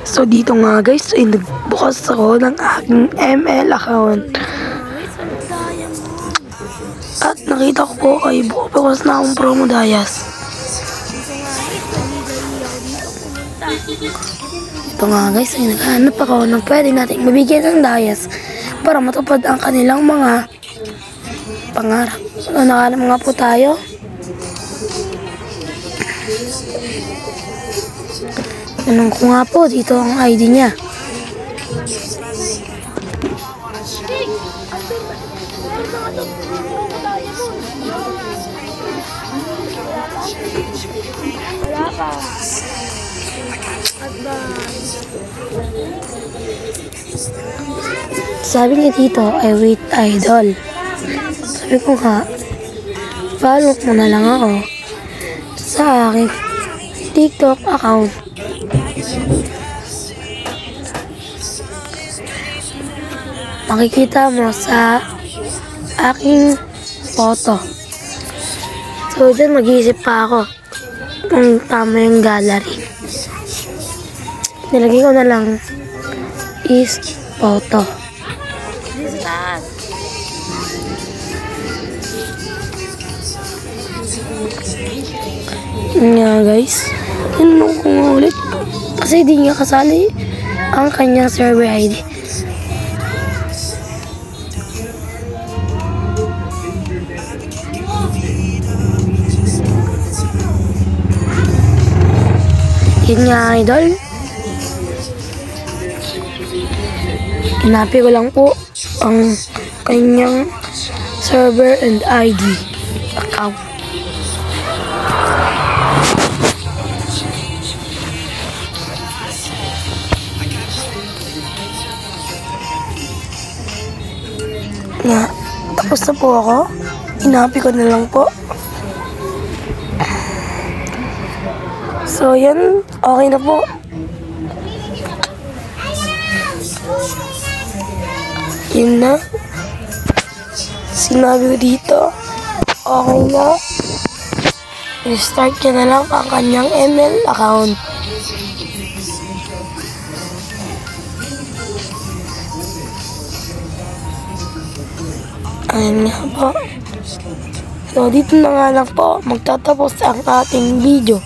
So dito nga guys, ay nagbukas ako ng aking ML account. At nakita ko po ay bukas na akong promo Dayas. Ito nga guys, ay naghahanap ako ng pwede nating mabigyan ng Dayas para matupad ang kanilang mga pangarap. So nakahanap nga po tayo. Tanong ko nga po dito ang ID niya. Sabi niya dito ay wait idol. Sabi ko nga, follow mo na lang ako sa aking TikTok account. Makikita mo sa aking photo. So dyan mag-iisip pa ako kung tama yung gallery. Nilagay ko na lang is photo. Nga guys, tinanong ko nga ulit kasi di nga kasali ang kanyang server ID. Yun nga idol, hinapi ko lang po ang kanyang server and ID account. Nga, tapos na po ako. Hinapi ko na lang po. So, yan. Okay na po. Yun na. Sinabi ko dito. Okay na. I-start niya na lang ang kanyang ML account. Ayun nga po. So, dito na nga lang po magtatapos ang ating video.